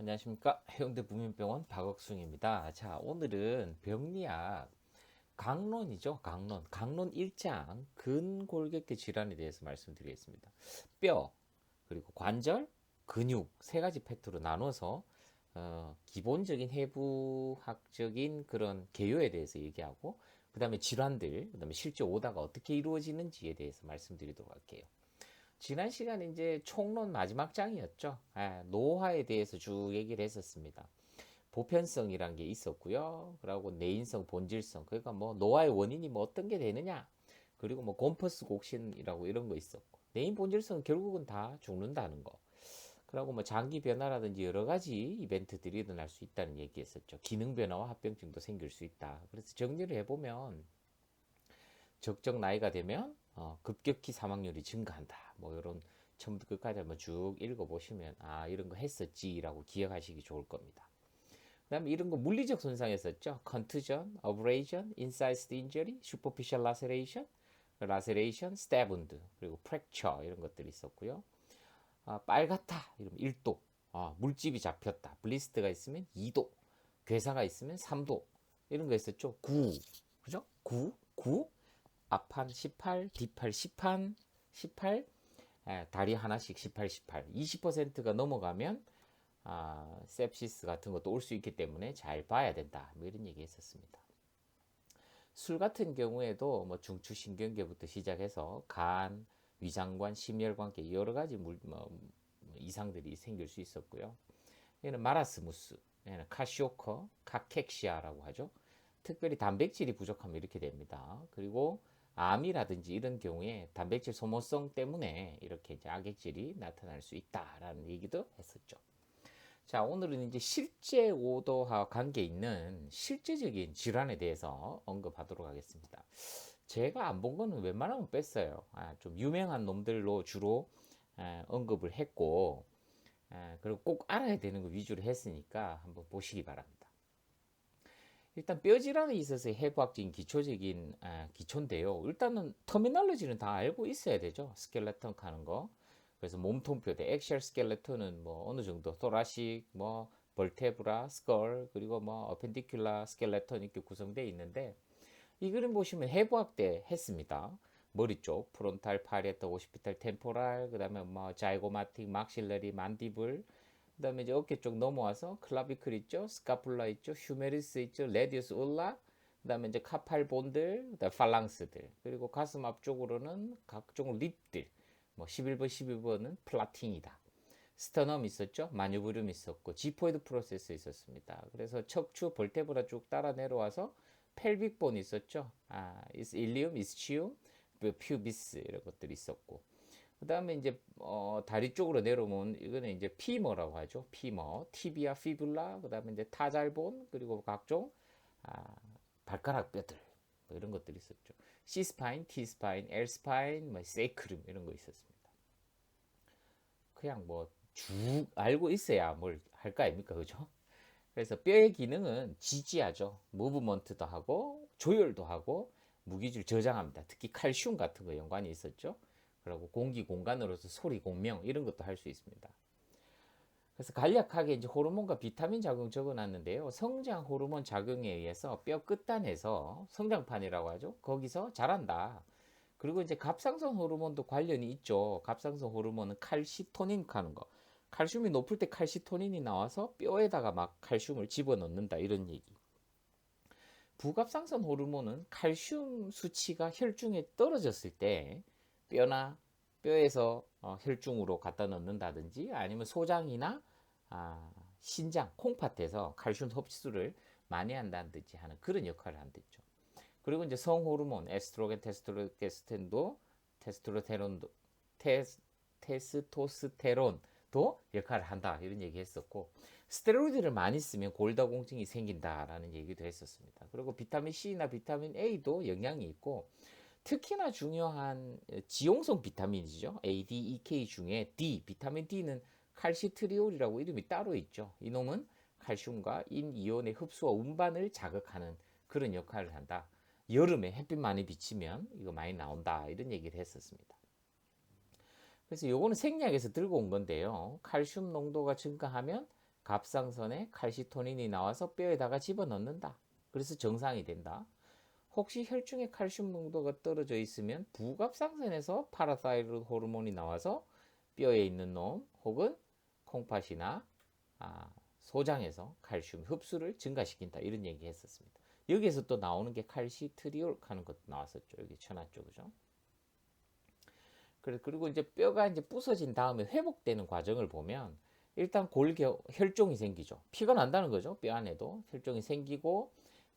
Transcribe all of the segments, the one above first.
안녕하십니까. 해운대 부민병원 박억순입니다. 자, 오늘은 병리학 강론이죠. 강론 1장 근골격계 질환에 대해서 말씀드리겠습니다. 뼈, 그리고 관절, 근육 세 가지 파트로 나눠서 기본적인 해부학적인 그런 개요에 대해서 얘기하고, 그 다음에 질환들, 그 다음에 실제 오다가 어떻게 이루어지는지에 대해서 말씀드리도록 할게요. 지난 시간에 이제 총론 마지막 장이었죠. 노화에 대해서 쭉 얘기를 했었습니다. 보편성이란 게 있었고요. 그리고 내인성, 본질성. 그러니까 뭐 노화의 원인이 뭐 어떤 게 되느냐. 그리고 뭐 곰퍼스 곡신이라고 이런 거 있었고. 내인 본질성은 결국은 다 죽는다는 거. 그리고 뭐 장기 변화라든지 여러 가지 이벤트들이 일어날 수 있다는 얘기했었죠. 기능 변화와 합병증도 생길 수 있다. 그래서 정리를 해보면 적정 나이가 되면 급격히 사망률이 증가한다. 뭐 이런 처음부터 끝까지 한번 쭉 읽어보시면 이런 거 했었지라고 기억하시기 좋을 겁니다. 그다음에 이런 거 물리적 손상했었죠. contusion, abrasion, incised injury, superficial laceration, laceration, stab wound, 그리고 fracture 이런 것들이 있었고요. 빨갛다 이러면 1도, 물집이 잡혔다, 블리스트가 있으면 2도, 괴사가 있으면 3도 이런 거 있었죠. 9, 그죠? 9, 앞판 18, 뒷팔 10판 18, 다리 하나씩 18, 18, 20%가 넘어가면 sepsis 같은 것도 올 수 있기 때문에 잘 봐야 된다. 뭐 이런 얘기 했었습니다. 술 같은 경우에도 뭐 중추신경계부터 시작해서 간, 위장관, 심혈관계 여러 가지 이상들이 생길 수 있었고요. 얘는 마라스무스, 얘는 카시오커, 카캑시아라고 하죠. 특별히 단백질이 부족하면 이렇게 됩니다. 그리고 암이라든지 이런 경우에 단백질 소모성 때문에 이렇게 이제 악액질이 나타날 수 있다라는 얘기도 했었죠. 자, 오늘은 이제 실제 오도와 관계 있는 실제적인 질환에 대해서 언급하도록 하겠습니다. 제가 안 본 거는 웬만하면 뺐어요. 좀 유명한 놈들로 주로 언급을 했고, 그리고 꼭 알아야 되는 거 위주로 했으니까 한번 보시기 바랍니다. 일단 뼈 질환에 있어서 해부학적인 기초적인 기초인데요. 일단은 터미널로지는 다 알고 있어야 되죠. 스켈레톤 하는 거. 그래서 몸통뼈대, 액셜 스켈레톤은 뭐 어느 정도 토라식, 뭐 벌테브라, 스컬, 그리고 뭐 어펜디큘라 스켈레톤 이렇게 구성되어 있는데 이 그림 보시면 해부학 때 했습니다. 머리 쪽, 프론탈, 파리에터, 오시피탈, 템포랄, 그다음에 뭐 자이고마틱, 막실러리, 만디블, 그다음에 이제 어깨 쪽 넘어와서 클라비클 있죠, 스카풀라 있죠, 휴메리스 있죠, 레디우스 울라, 그다음에 이제 카팔 본들, 그다음 팔랑스들, 그리고 가슴 앞쪽으로는 각종 립들, 뭐 11번, 12번은 플라팅이다. 스터넘 있었죠, 마뉴브륨 있었고, 지포이드 프로세스 있었습니다. 그래서 척추 벌테브라 쭉 따라 내려와서 펠빅본 있었죠, 일리움, 이스치움, 퓨비스 이런 것들이 있었고. 그 다음에 이제 다리 쪽으로 내려오면 이거는 이제 피머라고 하죠. 피머, 티비아, 피뷸라, 그 다음에 이제 타잘본, 그리고 각종 아, 발가락 뼈들 뭐 이런 것들이 있었죠. C 스파인, T 스파인, L 스파인, 뭐 세이크름 이런 거 있었습니다. 그냥 뭐 쭉 알고 있어야 뭘 할 거 아닙니까, 그죠? 그래서 뼈의 기능은 지지하죠. 무브먼트도 하고 조율도 하고 무기질 저장합니다. 특히 칼슘 같은 거 연관이 있었죠. 그리고 공기 공간으로서 소리 공명 이런 것도 할 수 있습니다. 그래서 간략하게 이제 호르몬과 비타민 작용 적어놨는데요. 성장 호르몬 작용에 의해서 뼈 끝단에서 성장판이라고 하죠. 거기서 자란다. 그리고 이제 갑상선 호르몬도 관련이 있죠. 갑상선 호르몬은 칼시토닌 하는 거. 칼슘이 높을 때 칼시토닌이 나와서 뼈에다가 막 칼슘을 집어넣는다 이런 얘기. 부갑상선 호르몬은 칼슘 수치가 혈중에 떨어졌을 때 뼈나 뼈에서 혈중으로 갖다 넣는다든지 아니면 소장이나 신장, 콩팥에서 칼슘 섭취를 많이 한다든지 하는 그런 역할을 한댔죠. 그리고 이제 성호르몬 에스트로겐, 테스토스테론도 테스토스테론도 테스토스테론도 역할을 한다 이런 얘기 했었고 스테로이드를 많이 쓰면 골다공증이 생긴다라는 얘기도 했었습니다. 그리고 비타민 C나 비타민 A도 영향이 있고 특히나 중요한 지용성 비타민이죠. A, D, E, K 중에 D, 비타민 D는 칼시트리올이라고 이름이 따로 있죠. 이놈은 칼슘과 인이온의 흡수와 운반을 자극하는 그런 역할을 한다. 여름에 햇빛 많이 비치면 이거 많이 나온다 이런 얘기를 했었습니다. 그래서 요거는 생리학에서 들고 온 건데요. 칼슘 농도가 증가하면 갑상선에 칼시토닌이 나와서 뼈에다가 집어넣는다. 그래서 정상이 된다. 혹시 혈중에 칼슘 농도가 떨어져 있으면 부갑상선에서 파라타이로이드 호르몬이 나와서 뼈에 있는 놈 혹은 콩팥이나 소장에서 칼슘 흡수를 증가시킨다. 이런 얘기 했었습니다. 여기에서 또 나오는 게 칼시트리올 하는 것도 나왔었죠. 여기 쳐놨죠. 그죠? 그리고 이제 뼈가 이제 부서진 다음에 회복되는 과정을 보면 일단 혈종이 생기죠. 피가 난다는 거죠. 뼈 안에도 혈종이 생기고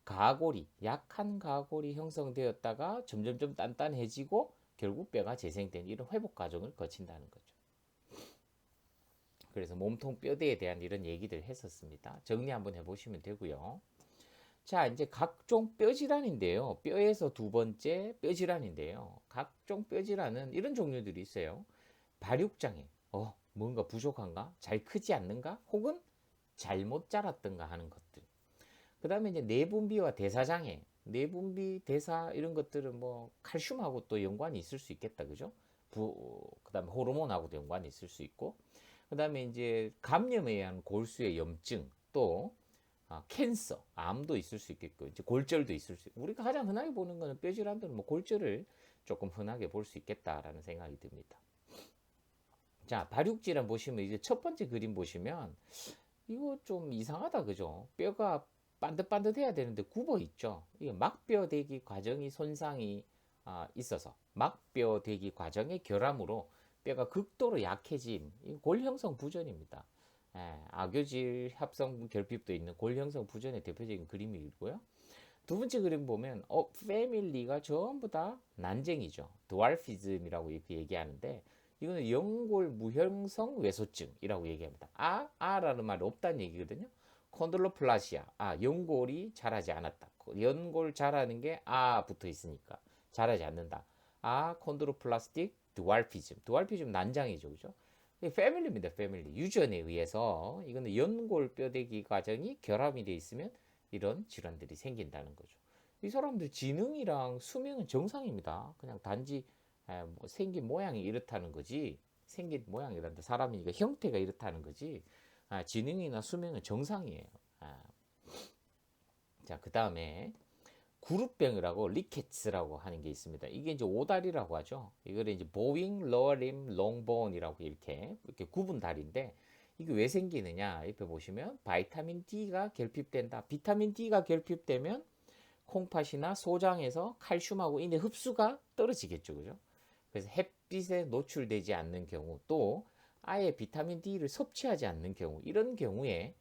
가골이 약한 가골이 형성되었다가 점점점 단단해지고 결국 뼈가 재생되는 이런 회복 과정을 거친다는 거죠. 그래서 몸통 뼈대에 대한 이런 얘기들 했었습니다. 정리 한번 해보시면 되고요. 자, 이제 각종 뼈질환인데요. 뼈에서 두 번째 뼈질환인데요. 각종 뼈질환은 이런 종류들이 있어요. 발육장애, 뭔가 부족한가? 잘 크지 않는가? 혹은 잘못 자랐던가 하는 것들. 그 다음에 이제 내분비와 대사장애, 내분비, 대사 이런 것들은 뭐 칼슘하고 또 연관이 있을 수 있겠다, 그죠? 그 다음에 호르몬하고도 연관이 있을 수 있고, 그 다음에 이제 감염에 의한 골수의 염증, 또 캔서, 암도 있을 수 있겠고, 이제 골절도 있을 수 있고, 우리가 가장 흔하게 보는 거는 뼈질환들은 뭐 골절을 조금 흔하게 볼 수 있겠다라는 생각이 듭니다. 자, 발육질환 보시면 이제 첫 번째 그림 보시면 이거 좀 이상하다, 그죠? 뼈가 반듯반듯해야 되는데 굽어 있죠. 이게 막뼈대기 과정이 손상이 있어서 막뼈대기 과정의 결함으로 뼈가 극도로 약해짐, 골 형성 부전입니다. 악교질 합성 결핍도 있는 골 형성 부전의 대표적인 그림이고요. 두 번째 그림 보면 패밀리가 전부 다 난쟁이죠. 드왈피즘이라고 이렇게 얘기하는데 이거는 연골 무형성 외소증이라고 얘기합니다. 아라는 말이 없다는 얘기거든요. 콘들로플라시아, 연골이 자라지 않았다. 연골 자라는 게 붙어 있으니까 자라지 않는다. 콘드로플라스틱 드왈피즘 난장이죠, 그죠? 패밀리입니다, 패밀리. 유전에 의해서 이거는 연골 뼈대기 과정이 결함이 돼 있으면 이런 질환들이 생긴다는 거죠. 이 사람들 지능이랑 수명은 정상입니다. 그냥 단지 뭐 생긴 모양이 이렇다는 거지. 생긴 모양이란다. 사람이니까 형태가 이렇다는 거지. 지능이나 수명은 정상이에요. 자, 그 다음에 구루병이라고 리케츠라고 하는 게 있습니다. 이게 이제 오다리라고 하죠. 이거를 이제 보잉 러림 롱본이라고 이렇게 구분 다리인데 이게 왜 생기느냐? 옆에 보시면 바이타민 D가 결핍된다. 비타민 D가 결핍되면 콩팥이나 소장에서 칼슘하고 인의 흡수가 떨어지겠죠, 그죠? 그래서 햇빛에 노출되지 않는 경우 또 아예 비타민 D를 섭취하지 않는 경우 이런 경우에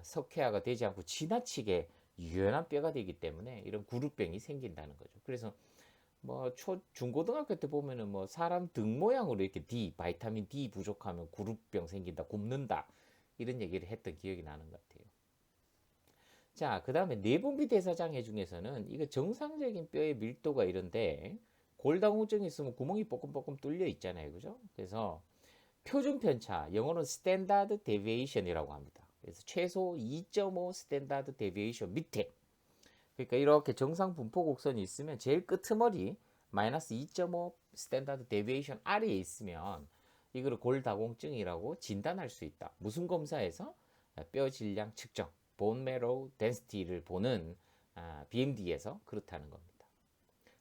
석회화가 되지 않고 지나치게 유연한 뼈가 되기 때문에 이런 구루병이 생긴다는 거죠. 그래서 뭐 중고등학교 때 보면은 뭐 사람 등 모양으로 이렇게 바이타민 D 부족하면 구루병 생긴다, 굽는다 이런 얘기를 했던 기억이 나는 것 같아요. 자, 그 다음에 내분비 대사장애 중에서는 이거 정상적인 뼈의 밀도가 이런데 골다공증이 있으면 구멍이 뽀끔뽀끔 뚫려 있잖아요, 그죠? 그래서 표준 편차, 영어로는 스탠다드 데비에이션이라고 합니다. 그래서 최소 2.5 스탠다드 데비에이션 밑에, 그러니까 이렇게 정상 분포 곡선이 있으면 제일 끄트머리 마이너스 2.5 스탠다드 데비에이션 아래에 있으면 이거를 골다공증이라고 진단할 수 있다. 무슨 검사에서? 뼈 질량 측정, 본 메로우 덴시티를 보는 BMD에서 그렇다는 겁니다.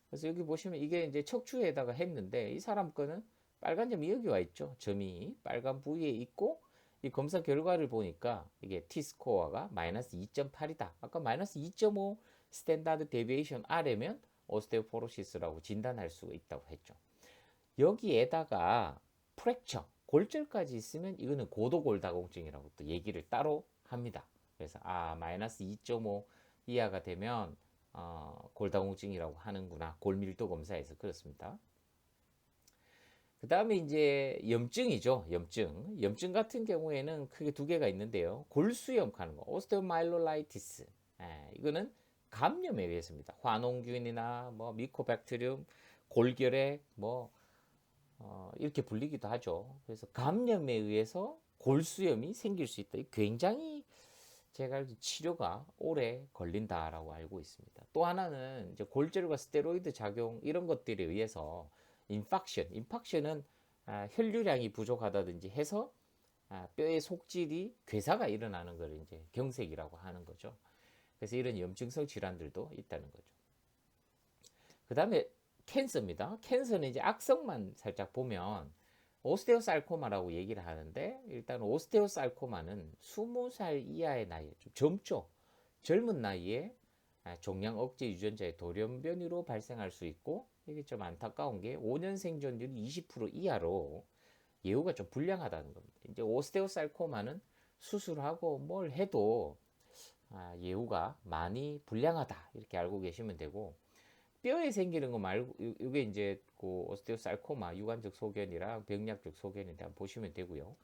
그래서 여기 보시면 이게 이제 척추에다가 했는데 이 사람 거는 빨간 점이 여기 와 있죠. 점이 빨간 부위에 있고 이 검사 결과를 보니까 이게 T스코어가 마이너스 2.8이다. 아까 마이너스 2.5 스탠다드 데비에이션 아래면 오스테오포로시스라고 진단할 수가 있다고 했죠. 여기에다가 프랙처, 골절까지 있으면 이거는 고도골다공증이라고 또 얘기를 따로 합니다. 그래서 마이너스 2.5 이하가 되면 골다공증이라고 하는구나. 골밀도 검사에서 그렇습니다. 그 다음에 이제 염증이죠. 염증 같은 경우에는 크게 두 개가 있는데요. 골수염 하는 거, 오스테오마일로라이티스. 이거는 감염에 의해서입니다. 화농균이나 뭐 미코박테리움, 골결핵 뭐 이렇게 불리기도 하죠. 그래서 감염에 의해서 골수염이 생길 수 있다. 굉장히 제가 알기로 치료가 오래 걸린다라고 알고 있습니다. 또 하나는 이제 골절과 스테로이드 작용 이런 것들에 의해서 인팍션은 혈류량이 부족하다든지 해서 뼈의 속질이 괴사가 일어나는 걸 이제 경색이라고 하는 거죠. 그래서 이런 염증성 질환들도 있다는 거죠. 그 다음에 캔서입니다. 캔서는 이제 악성만 살짝 보면 오스테오살코마라고 얘기를 하는데, 일단 오스테오살코마는 20살 이하의 나이에 좀 젊죠. 젊은 나이에 종양 억제 유전자의 돌연변이로 발생할 수 있고, 이게 좀 안타까운 게 5년 생존율이 20% 이하로 예후가 좀 불량하다는 겁니다. 이제 오스테오살코마는 수술하고 뭘 해도 예후가 많이 불량하다, 이렇게 알고 계시면 되고, 뼈에 생기는 거 말고 이게 이제 그 오스테오살코마 유관적 소견이랑 병리학적 소견인데 한번 보시면 되고요.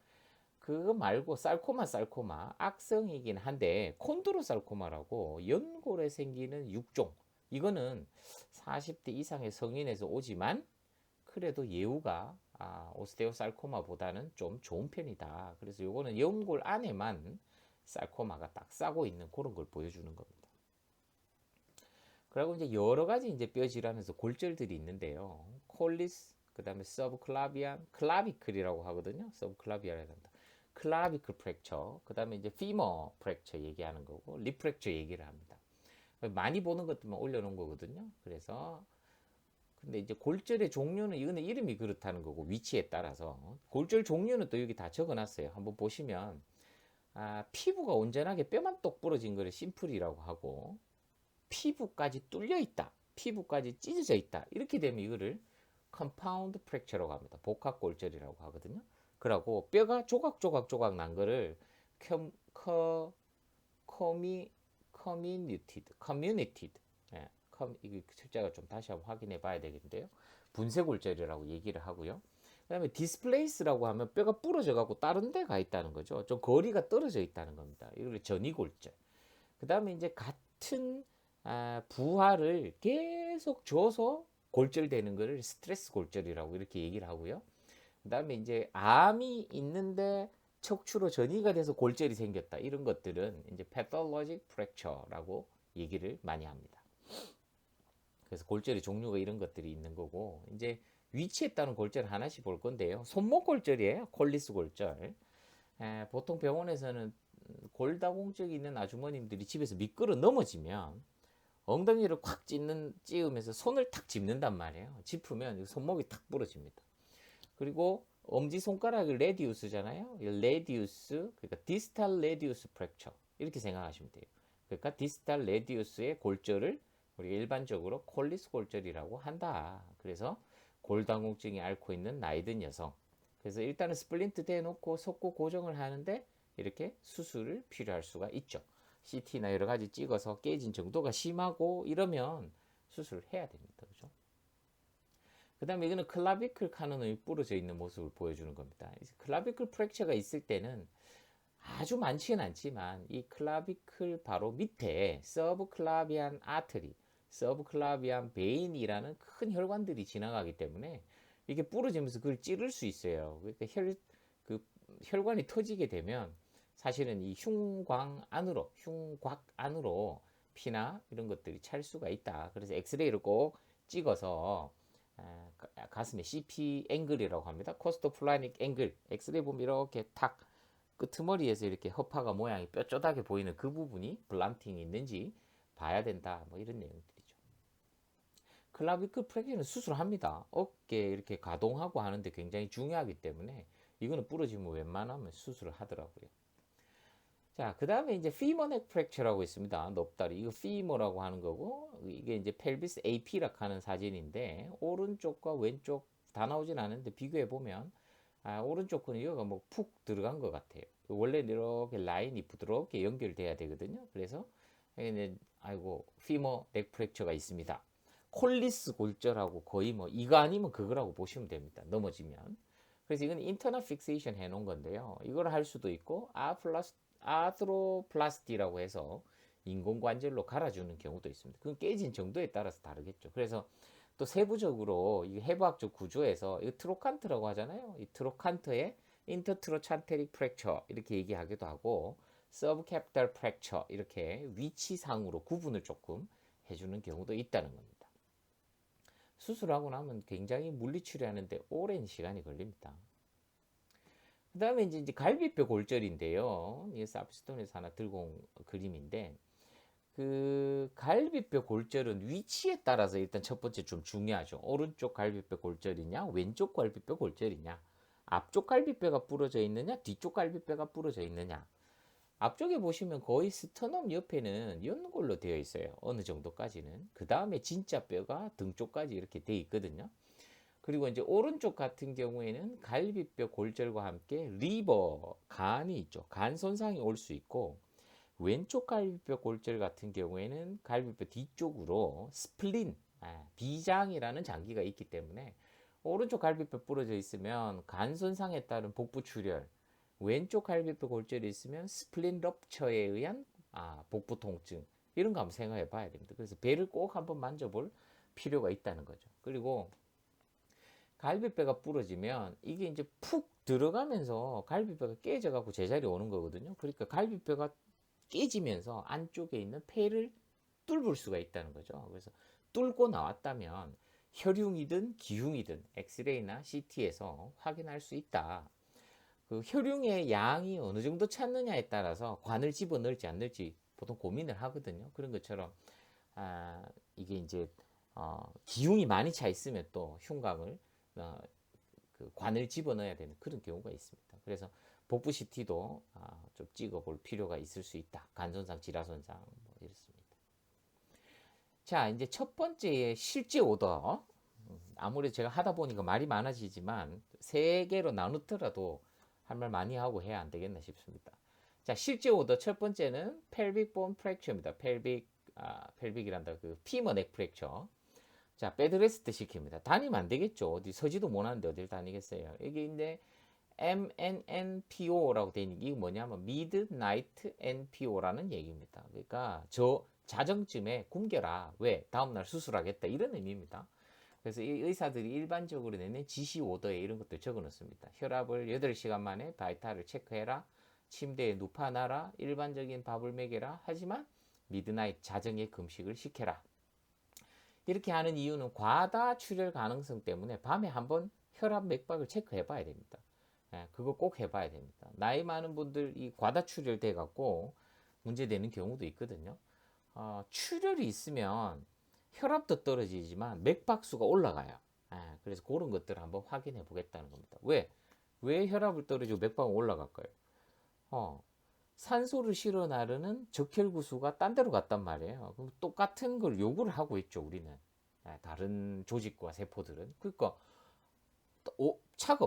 그거 말고 살코마 악성이긴 한데 콘드로살코마라고 연골에 생기는 육종, 이거는 40대 이상의 성인에서 오지만 그래도 예후가 오스테오살코마보다는 좀 좋은 편이다. 그래서 요거는 연골 안에만 살코마가 딱 싸고 있는 그런 걸 보여주는 겁니다. 그리고 이제 여러 가지 이제 뼈 질환에서 골절들이 있는데요. 콜리스, 그다음에 서브클라비안, 클라비클이라고 하거든요. 서브클라비안이라고 한다. 클라비클 프랙처, 그다음에 이제 피머 프랙처 얘기하는 거고, 립 프랙처 얘기를 합니다. 많이 보는 것들만 올려놓은 거거든요. 그래서 근데 이제 골절의 종류는 이거는 이름이 그렇다는 거고, 위치에 따라서 골절 종류는 또 여기 다 적어놨어요. 한번 보시면 피부가 온전하게 뼈만 똑 부러진 거를 심플이라고 하고, 피부까지 뚫려 있다, 피부까지 찢어져 있다, 이렇게 되면 이거를 컴파운드 프랙처라고 합니다. 복합 골절이라고 하거든요. 그러고 뼈가 조각 난 거를 커뮤니티드, 예, 이 철자가 좀 다시 한번 확인해 봐야 되겠는데요. 분쇄골절이라고 얘기를 하고요. 그다음에 디스플레이스라고 하면 뼈가 부러져 갖고 다른 데 가 있다는 거죠. 좀 거리가 떨어져 있다는 겁니다. 이걸 전이골절. 그다음에 이제 같은 부하를 계속 줘서 골절되는 것을 스트레스 골절이라고 이렇게 얘기를 하고요. 그다음에 이제 암이 있는데 척추로 전이가 돼서 골절이 생겼다, 이런 것들은 이제 pathologic fracture라고 얘기를 많이 합니다. 그래서 골절의 종류가 이런 것들이 있는 거고, 이제 위치에 따른 골절 하나씩 볼 건데요. 손목 골절이에요. 콜리스 골절. 보통 병원에서는 골다공증이 있는 아주머님들이 집에서 미끄러 넘어지면 엉덩이를 콱 찌으면서 손을 탁 짚는단 말이에요. 짚으면 손목이 탁 부러집니다. 그리고 엄지손가락이 레디우스잖아요. 레디우스, 그러니까 디스탈 레디우스 프랙처, 이렇게 생각하시면 돼요. 그러니까 디스탈 레디우스의 골절을 우리가 일반적으로 콜리스 골절이라고 한다. 그래서 골다공증이 앓고 있는 나이든 여성, 그래서 일단은 스플린트 대놓고 석고 고정을 하는데 이렇게 수술을 필요할 수가 있죠. CT나 여러 가지 찍어서 깨진 정도가 심하고 이러면 수술을 해야 됩니다. 그죠? 그 다음에 이거는 클라비클 카노놈이 부러져 있는 모습을 보여주는 겁니다. 클라비클 프랙처가 있을 때는 아주 많지는 않지만 이 클라비클 바로 밑에 서브클라비안 아트리, 서브클라비안 베인이라는 큰 혈관들이 지나가기 때문에 이게 부러지면서 그걸 찌를 수 있어요. 그러니까 그 혈관이 터지게 되면 사실은 이 흉곽 안으로 피나 이런 것들이 찰 수가 있다. 그래서 엑스레이를 꼭 찍어서 가슴에 CP 앵글이라고 합니다. 코스토 플라닉 앵글. 엑스레이 보면 이렇게 탁 끄트머리에서 이렇게 허파가 모양이 뾰족하게 보이는 그 부분이 블란팅이 있는지 봐야 된다. 뭐 이런 내용들이죠. 클라비클 프랙처는 수술합니다. 어깨 이렇게 가동하고 하는데 굉장히 중요하기 때문에 이거는 부러지면 웬만하면 수술을 하더라고요. 자, 그 다음에 이제 피머넥 프랙처라고 있습니다. 넙다리. 이거 피머라고 하는 거고, 이게 이제 펠비스 AP라고 하는 사진인데, 오른쪽과 왼쪽 다 나오진 않은데 비교해 보면, 오른쪽 은 이거가 뭐 푹 들어간 것 같아요. 원래 이렇게 라인이 부드럽게 연결돼야 되거든요. 그래서, 이제, 아이고, 피머 넥 프랙처가 있습니다. 콜리스 골절하고 거의 뭐, 이거 아니면 그거라고 보시면 됩니다. 넘어지면. 그래서 이건 인터널 픽세이션 해놓은 건데요. 이걸 할 수도 있고, 아트로플라스티라고 해서 인공관절로 갈아주는 경우도 있습니다. 그건 깨진 정도에 따라서 다르겠죠. 그래서 또 세부적으로 이 해부학적 구조에서 이 트로칸트라고 하잖아요. 이 트로칸트의 인터트로찬테릭 프랙처 이렇게 얘기하기도 하고, 서브캐피탈 프랙처 이렇게 위치상으로 구분을 조금 해주는 경우도 있다는 겁니다. 수술하고 나면 굉장히 물리치료하는데 오랜 시간이 걸립니다. 그다음에 이제 갈비뼈 골절인데요. 이게 사프스톤에서 하나 들고 온 그림인데 그 갈비뼈 골절은 위치에 따라서 일단 첫 번째 좀 중요하죠. 오른쪽 갈비뼈 골절이냐, 왼쪽 갈비뼈 골절이냐, 앞쪽 갈비뼈가 부러져 있느냐, 뒤쪽 갈비뼈가 부러져 있느냐. 앞쪽에 보시면 거의 스터넘 옆에는 연골로 되어 있어요. 어느 정도까지는. 그 다음에 진짜 뼈가 등 쪽까지 이렇게 되어 있거든요. 그리고 이제 오른쪽 같은 경우에는 갈비뼈 골절과 함께 리버, 간이 있죠. 간 손상이 올 수 있고, 왼쪽 갈비뼈 골절 같은 경우에는 갈비뼈 뒤쪽으로 스플린, 비장이라는 장기가 있기 때문에 오른쪽 갈비뼈 부러져 있으면 간 손상에 따른 복부 출혈, 왼쪽 갈비뼈 골절이 있으면 스플린 럽처에 의한 복부 통증, 이런 거 한번 생각해 봐야 됩니다. 그래서 배를 꼭 한번 만져볼 필요가 있다는 거죠. 그리고 갈비뼈가 부러지면 이게 이제 푹 들어가면서 갈비뼈가 깨져갖고 제자리에 오는 거거든요. 그러니까 갈비뼈가 깨지면서 안쪽에 있는 폐를 뚫을 수가 있다는 거죠. 그래서 뚫고 나왔다면 혈흉이든 기흉이든 엑스레이나 CT에서 확인할 수 있다. 그 혈흉의 양이 어느 정도 찾느냐에 따라서 관을 집어넣을지 안 넣을지 보통 고민을 하거든요. 그런 것처럼 이게 이제 기흉이 많이 차 있으면 또 흉곽을 그 관을 집어넣어야 되는 그런 경우가 있습니다. 그래서 복부 CT도 좀 찍어볼 필요가 있을 수 있다. 간손상, 지라손상 뭐 이렇습니다. 자, 이제 첫 번째의 실제 오더. 아무래도 제가 하다 보니까 말이 많아지지만 세 개로 나누더라도 할 말 많이 하고 해야 안 되겠나 싶습니다. 자, 실제 오더 첫 번째는 pelvic bone fracture입니다. pelvic이란다. 그 피머 넥 프랙처. 자, 베드레스트 시킵니다. 다니면 안 되겠죠. 어디 서지도 못하는데 어딜 다니겠어요. 이게 이제 MNNPO라고 되어 있는 게 뭐냐면 Midnight NPO라는 얘기입니다. 그러니까 저 자정쯤에 굶겨라. 왜? 다음날 수술하겠다. 이런 의미입니다. 그래서 이 의사들이 일반적으로 내는 지시 오더에 이런 것들 적어 놓습니다. 혈압을 8시간 만에 바이탈을 체크해라. 침대에 눕혀놔라. 일반적인 밥을 먹여라. 하지만 미드나잇 자정에 금식을 시켜라. 이렇게 하는 이유는 과다 출혈 가능성 때문에 밤에 한번 혈압 맥박을 체크해 봐야 됩니다. 그거 꼭 해봐야 됩니다. 나이 많은 분들 과다 출혈돼 갖고 문제되는 경우도 있거든요. 출혈이 있으면 혈압도 떨어지지만 맥박수가 올라가요. 그래서 그런 것들을 한번 확인해 보겠다는 겁니다. 왜 혈압을 떨어지고 맥박이 올라갈까요? 산소를 실어 나르는 적혈구수가 딴 데로 갔단 말이에요. 그럼 똑같은 걸 요구를 하고 있죠, 우리는. 다른 조직과 세포들은. 그러니까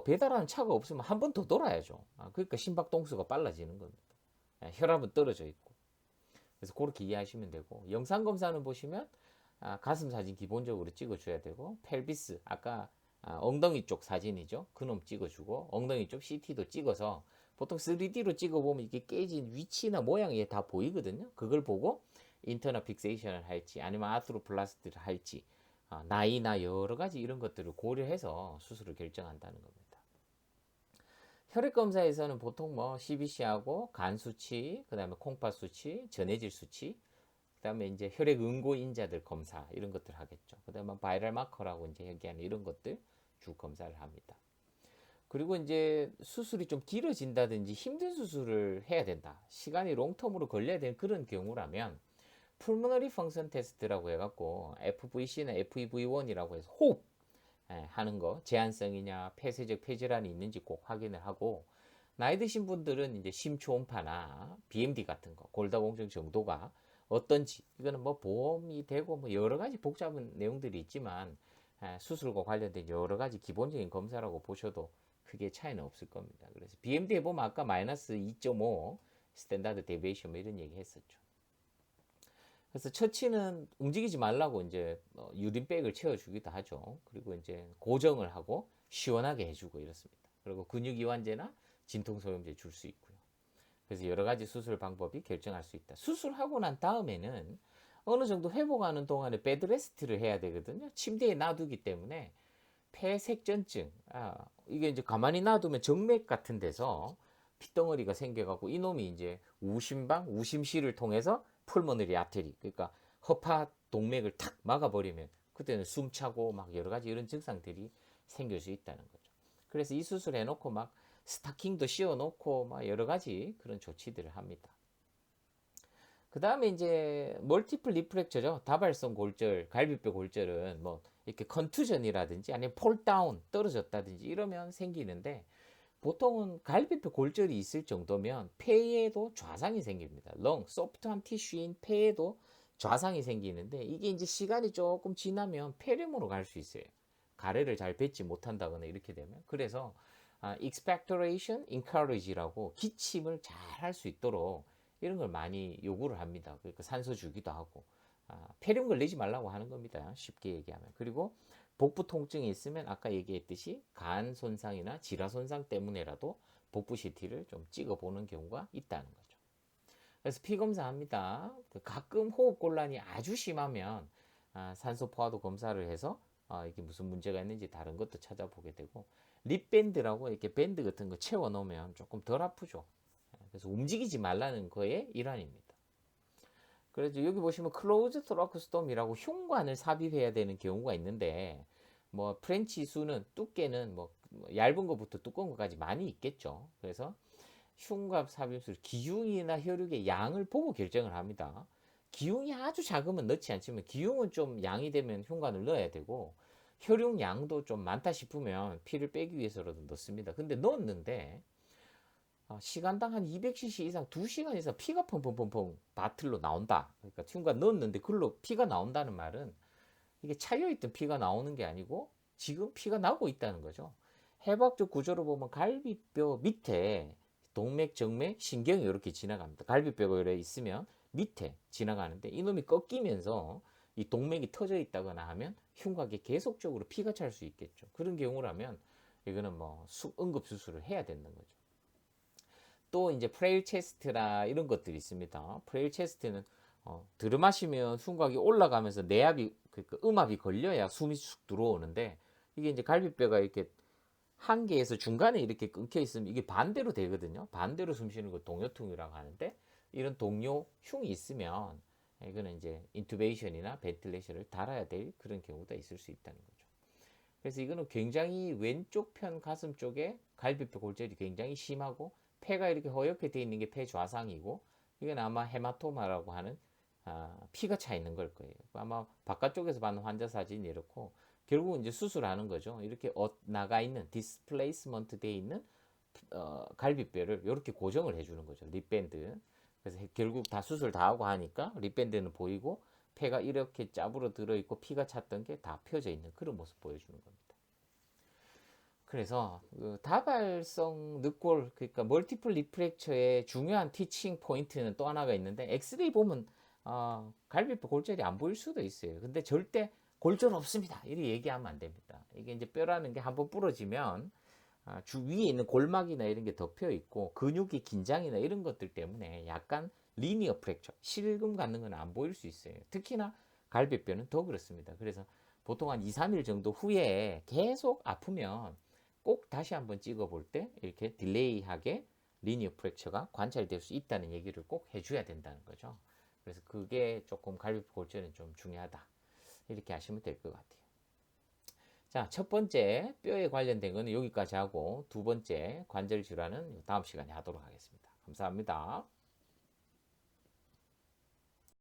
배달하는 차가 없으면 한 번 더 돌아야죠. 그러니까 심박동수가 빨라지는 겁니다. 혈압은 떨어져 있고. 그래서 그렇게 이해하시면 되고, 영상 검사는 보시면 가슴 사진 기본적으로 찍어줘야 되고, 펠비스 아까 엉덩이 쪽 사진이죠. 그놈 찍어주고, 엉덩이 쪽 CT도 찍어서 보통 3D로 찍어보면 이게 깨진 위치나 모양이 다 보이거든요. 그걸 보고 인터널 픽세이션을 할지 아니면 아트로플라스트를 할지 나이나 여러 가지 이런 것들을 고려해서 수술을 결정한다는 겁니다. 혈액 검사에서는 보통 뭐 CBC하고 간 수치, 그다음에 콩팥 수치, 전해질 수치, 그다음에 이제 혈액 응고 인자들 검사 이런 것들 하겠죠. 그다음에 바이럴 마커라고 이제 얘기하는 이런 것들 주 검사를 합니다. 그리고 이제 수술이 좀 길어진다든지 힘든 수술을 해야 된다. 시간이 롱텀으로 걸려야 되는 그런 경우라면 풀모너리 펑션 테스트라고 해갖고 FVC나 FEV1이라고 해서 호흡 하는 거 제한성이냐 폐쇄적 폐질환이 있는지 꼭 확인을 하고, 나이 드신 분들은 이제 심초음파나 BMD 같은 거 골다공증 정도가 어떤지, 이거는 뭐 보험이 되고 뭐 여러 가지 복잡한 내용들이 있지만 수술과 관련된 여러 가지 기본적인 검사라고 보셔도 크게 차이는 없을 겁니다. 그래서 BMD 해보면 아까 마이너스 2.5 스탠다드 데비에이션 뭐 이런 얘기 했었죠. 그래서 처치는 움직이지 말라고 이제 유린백을 채워주기도 하죠. 그리고 이제 고정을 하고 시원하게 해주고 이렇습니다. 그리고 근육이완제나 진통소염제 줄 수 있고요. 그래서 여러 가지 수술 방법이 결정할 수 있다. 수술하고 난 다음에는 어느 정도 회복하는 동안에 베드레스트를 해야 되거든요. 침대에 놔두기 때문에 폐색전증, 이게 이제 가만히 놔두면 정맥 같은 데서 핏덩어리가 생겨갖고 이놈이 이제 우심실을 통해서 풀모너리 아테리, 그러니까 허파 동맥을 탁 막아버리면 그때는 숨차고 막 여러 가지 이런 증상들이 생길 수 있다는 거죠. 그래서 이 수술 해놓고 막 스타킹도 씌워 놓고 막 여러 가지 그런 조치들을 합니다. 그 다음에 이제 멀티플 리프랙처죠. 다발성 골절, 갈비뼈 골절은 뭐 이렇게 컨투전이라든지 아니면 폴다운 떨어졌다든지 이러면 생기는데 보통은 갈비뼈 골절이 있을 정도면 폐에도 좌상이 생깁니다. 소프트한 티슈인 폐에도 좌상이 생기는데 이게 이제 시간이 조금 지나면 폐렴으로 갈 수 있어요. 가래를 잘 뱉지 못한다거나 이렇게 되면. 그래서 expectoration encourage라고 기침을 잘 할 수 있도록 이런 걸 많이 요구를 합니다. 그러니까 산소 주기도 하고 폐렴 걸리지 말라고 하는 겁니다. 쉽게 얘기하면. 그리고 복부 통증이 있으면 아까 얘기했듯이 간 손상이나 지라 손상 때문에라도 복부 CT를 좀 찍어보는 경우가 있다는 거죠. 그래서 피 검사합니다. 가끔 호흡 곤란이 아주 심하면 산소 포화도 검사를 해서 이게 무슨 문제가 있는지 다른 것도 찾아보게 되고 립밴드라고 이렇게 밴드 같은 거 채워 놓으면 조금 덜 아프죠. 그래서 움직이지 말라는 거의 일환입니다. 그래서 여기 보시면 클로즈 토라크 스톰이라고 흉관을 삽입해야 되는 경우가 있는데 뭐 프렌치 수는 두께는 뭐 얇은 것부터 두꺼운 것까지 많이 있겠죠. 그래서 흉곽 삽입술 기흉이나 혈육의 양을 보고 결정을 합니다. 기흉이 아주 작으면 넣지 않지만 기흉은 좀 양이 되면 흉관을 넣어야 되고 혈육 양도 좀 많다 싶으면 피를 빼기 위해서라도 넣습니다. 근데 넣었는데 시간당 한 200cc 이상 2시간 이상 피가 펑펑펑펑 바틀로 나온다. 그러니까 흉관 넣었는데 글로 피가 나온다는 말은 이게 차여있던 피가 나오는 게 아니고 지금 피가 나고 있다는 거죠. 해부학적 구조로 보면 갈비뼈 밑에 동맥, 정맥, 신경이 이렇게 지나갑니다. 갈비뼈가 이렇게 있으면 밑에 지나가는데 이놈이 꺾이면서 이 동맥이 터져 있다거나 하면 흉곽에 계속적으로 피가 찰 수 있겠죠. 그런 경우라면 이거는 뭐 응급 수술을 해야 되는 거죠. 또 이제 프레일 체스트라 이런 것들이 있습니다. 프레일 체스트는 들이마시면 흉곽이 올라가면서 내압이 그러니까 음압이 걸려야 숨이 쑥 들어오는데 이게 이제 갈비뼈가 이렇게 한 개에서 중간에 이렇게 끊겨 있으면 이게 반대로 되거든요. 반대로 숨 쉬는 거 동요퉁이라고 하는데 이런 동요흉이 있으면 이거는 이제 인투베이션이나 벤틸레이션을 달아야 될 그런 경우가 있을 수 있다는 거죠. 그래서 이거는 굉장히 왼쪽 편 가슴 쪽에 갈비뼈 골절이 굉장히 심하고 폐가 이렇게 허옇게 되어 있는 게 폐 좌상이고 이건 아마 헤마토마라고 하는 피가 차 있는 걸 거예요. 아마 바깥쪽에서 받는 환자 사진이 이렇고 결국은 이제 수술하는 거죠. 이렇게 나가 있는 디스플레이스먼트 되어 있는 갈비뼈를 이렇게 고정을 해주는 거죠. 립밴드. 그래서 결국 다 수술 다 하고 하니까 립밴드는 보이고 폐가 이렇게 짜부러 들어있고 피가 찼던 게 다 펴져 있는 그런 모습 보여주는 겁니다. 그래서 그 다발성 늑골 그러니까 멀티플 리프랙처의 중요한 티칭 포인트는 또 하나가 있는데 엑스레이 보면 갈비뼈 골절이 안 보일 수도 있어요. 근데 절대 골절 없습니다. 이렇게 얘기하면 안 됩니다. 이게 이제 뼈라는 게 한번 부러지면 주 위에 있는 골막이나 이런 게 덮여 있고 근육이 긴장이나 이런 것들 때문에 약간 리니어 프랙처, 실금 갖는 건 안 보일 수 있어요. 특히나 갈비뼈는 더 그렇습니다. 그래서 보통 한 2, 3일 정도 후에 계속 아프면 꼭 다시 한번 찍어볼 때 이렇게 딜레이하게 리니어 프랙처가 관찰될 수 있다는 얘기를 꼭 해줘야 된다는 거죠. 그래서 그게 조금 갈비뼈 골절은 좀 중요하다. 이렇게 하시면 될 것 같아요. 자, 첫 번째 뼈에 관련된 거는 여기까지 하고 두 번째 관절 질환은 다음 시간에 하도록 하겠습니다. 감사합니다.